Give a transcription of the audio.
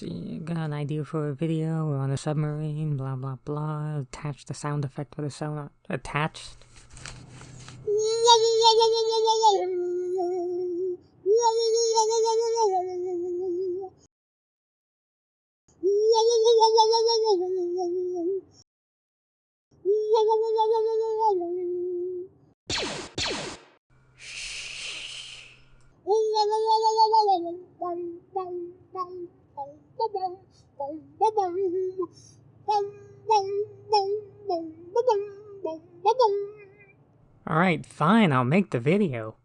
You got an idea for a video? We're on a submarine, blah blah blah. Attach the sound effect with the sound attached. Alright, fine, I'll make the video.